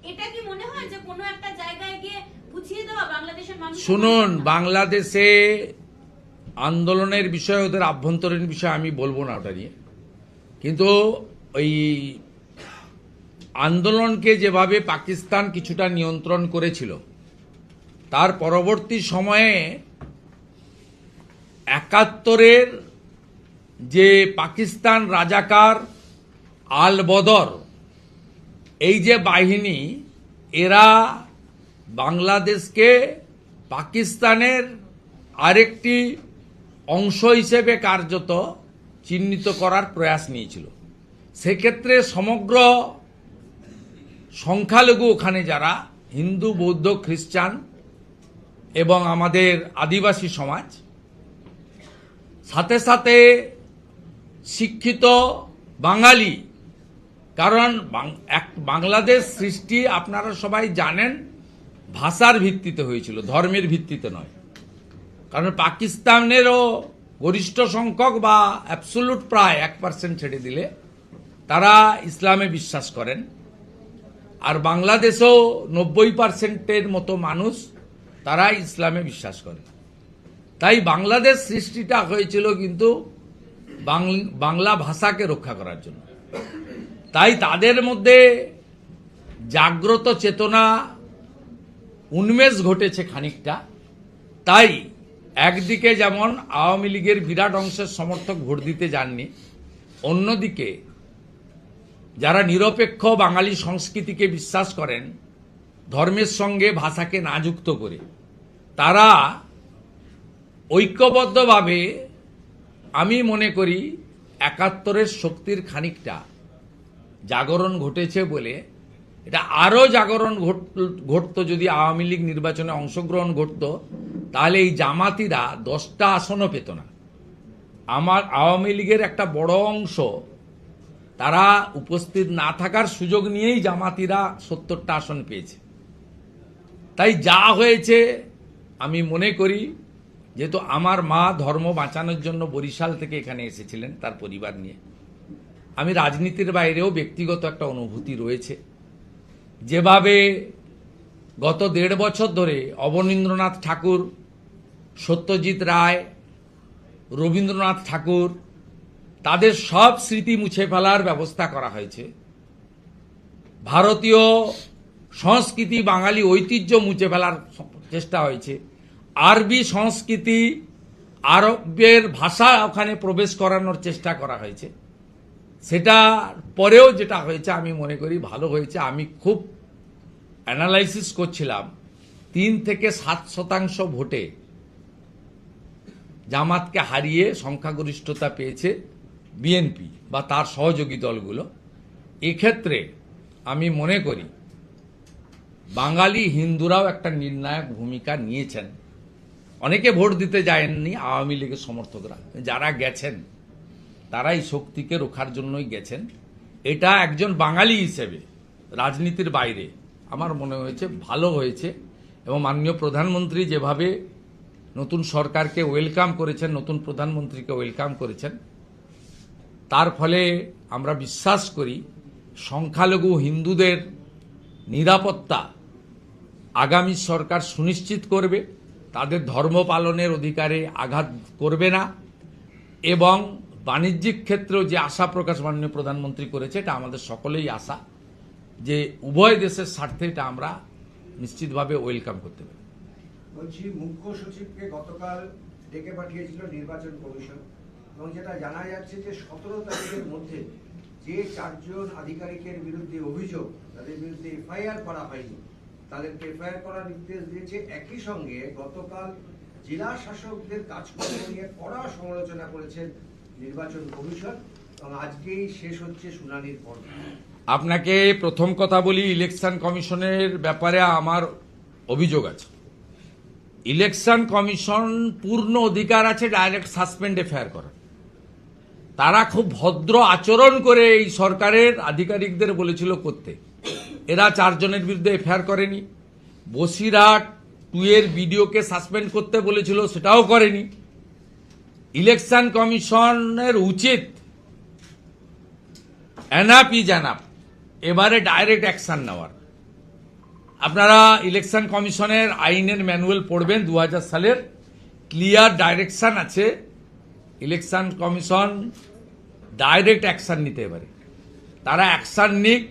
এটা কি মনে হয় যে কোনো একটা জায়গায় গিয়ে বুঝিয়ে দেওয়া বাংলাদেশের মানুষ? শুনুন, বাংলাদেশে আন্দোলনের বিষয় ওদের আভ্যন্তরীণ বিষয় আমি বলবো না ওটা নিয়ে, কিন্তু ওই আন্দোলনকে যেভাবে পাকিস্তান কিছুটা নিয়ন্ত্রণ করেছিল, তার পরবর্তী সময়ে ৭১-এর যে পাকিস্তান রাজাকার আল বদর এই যে বাহিনী, এরা বাংলাদেশকে পাকিস্তানের আরেকটি অংশ হিসেবে কার্যত চিহ্নিত করার প্রয়াস নিয়েছিল। সেক্ষেত্রে সমগ্র সংখ্যালঘু ওখানে যারা হিন্দু, বৌদ্ধ, খ্রিস্টান এবং আমাদের আদিবাসী সমাজ, সাথে সাথে শিক্ষিত বাঙালি, কারণ বাংলাদেশ সৃষ্টি আপনারা সবাই জানেন ভাষার ভিত্তিতে হয়েছিল, ধর্মের ভিত্তিতে নয়। কারণ পাকিস্তানেরও গরিষ্ঠ সংখ্যক বা অ্যাবসোলুট প্রায় 1% ছেড়ে দিলে তারা ইসলামে বিশ্বাস করেন, আর বাংলাদেশেও 90%-এর মতো মানুষ তারা ইসলামে বিশ্বাস করে। তাই বাংলাদেশ সৃষ্টিটা হয়েছিল কিন্তু বাংলা ভাষাকে রক্ষা করার জন্য। তাই তাদের মধ্যে জাগ্রত চেতনা উন্মেষ ঘটেছে খানিকটা। তাই একদিকে যেমন আওয়ামী লীগের বিরাট অংশের সমর্থক ভোট দিতে যাননি, অন্যদিকে যারা নিরপেক্ষ বাঙালি সংস্কৃতিকে বিশ্বাস করেন, ধর্মের সঙ্গে ভাষাকে না যুক্ত করে, তারা ঐক্যবদ্ধভাবে, আমি মনে করি ৭১-এর শক্তির খানিকটা জাগরণ ঘটেছে বলে, এটা আরও জাগরণ ঘটতো যদি আওয়ামী লীগ নির্বাচনে অংশগ্রহণ করত, তাহলে এই জামাতিরা 10টা আসনও পেত না। আওয়ামী লীগের একটা বড় অংশ তারা উপস্থিত না থাকার সুযোগ নিয়েই জামাতিরা 70টা আসন পেয়েছে। তাই যা হয়েছে, আমি মনে করি, যেহেতু আমার মা ধর্ম বাঁচানোর জন্য বরিশাল থেকে এখানে এসেছিলেন তার পরিবার নিয়ে, আমি রাজনীতির বাইরেও ব্যক্তিগত একটা অনুভূতি রয়েছে। যেভাবে গত 1.5 বছর ধরে অবনীন্দ্রনাথ ঠাকুর, সত্যজিৎ রায়, রবীন্দ্রনাথ ঠাকুর, তাদের সব স্মৃতি মুছে ফেলার ব্যবস্থা করা হয়েছে, ভারতীয় সংস্কৃতি, বাঙালি ঐতিহ্য মুছে ফেলার চেষ্টা হয়েছে, আরবি সংস্কৃতি, আরবের ভাষা ওখানে প্রবেশ করানোর চেষ্টা করা হয়েছে। সেটা পরেও যেটা হয়েছে আমি মনে করি ভালো হয়েছে। আমি খুব অ্যানালাইসিস করছিলাম, 3 থেকে 7% ভোটে জামাতকে হারিয়ে সংখ্যাগরিষ্ঠতা পেয়েছে বিএনপি বা তার সহযোগী দলগুলো। এক্ষেত্রে আমি মনে করি বাঙালি হিন্দুরাও একটা নির্ণায়ক ভূমিকা নিয়েছেন। অনেকে ভোট দিতে যায়নি আওয়ামী লীগের সমর্থকরা, যারা গেছেন তারা এই শক্তিকে রক্ষার জন্যই গেছেন। এটা একজন বাঙালি হিসেবে রাজনীতির বাইরে আমার মনে হয়েছে ভালো হয়েছে। এবং মাননীয় প্রধানমন্ত্রী যেভাবে নতুন সরকারকে ওয়েলকাম করেছেন, নতুন প্রধানমন্ত্রীকে ওয়েলকাম করেছেন, তার ফলে আমরা বিশ্বাস করি সংখ্যালঘু হিন্দুদের নিরাপত্তা আগামী সরকার সুনিশ্চিত করবে, তাদের ধর্ম পালনের অধিকারে আঘাত করবে না, এবং বাণিজ্যিক ক্ষেত্রেও যে আশা প্রকাশ মাননীয় প্রধানমন্ত্রী করেছে, এটা আমাদের সকলেই আশা যে উভয় দেশের স্বার্থে এটা আমরা নিশ্চিতভাবে ওয়েলকাম করতে পারি। বলছি, মুখ্য সচিবকে গতকাল ডেকে পাঠিয়েছিল নির্বাচন কমিশন, এবং যেটা জানা যাচ্ছে যে 17 তারিখের মধ্যে যে 4 জন আধিকারিকের বিরুদ্ধে অভিযোগ, তাদের বিরুদ্ধে এফআইআর করা হয়নি, তাদেরকে এফআইআর করার নির্দেশ দিয়েছে। একই সঙ্গে গতকাল জেলা শাসকদের কাজকর্ম নিয়ে কড়া সমালোচনা করেছেন নির্বাচন কমিশন, এবং আজকেই শেষ হচ্ছে শুনানির পর। আপনাকে প্রথম কথা বলি, ইলেকশন কমিশনের ব্যাপারে আমার অভিযোগ আছে। ইলেকশন কমিশন পূর্ণ অধিকার আছে ডাইরেক্ট সাসপেন্ড এফআইআর করার। তারা খুব ভদ্র আচরণ করে এই সরকারের আধিকারিকদের বলেছিল করতে। এরা 4 জনের বিরুদ্ধে এফআইআর করেনি। বসিরহাট 2-এর বিডিওকে সাসপেন্ড করতে বলেছিল, সেটাও করেনি। ইলেকশন কমিশনের উচিত এনাফ ইজ এনাফ, এবারে ডাইরেক্ট অ্যাকশন নেওয়ার। আপনারা ইলেকশন কমিশনের আইনের ম্যানুয়াল পড়বেন 2000 সালের, ক্লিয়ার ডাইরেকশন আছে। ইলেকশন কমিশন ডাইরেক্ট অ্যাকশন নিতে পারে, তারা অ্যাকশন নিক।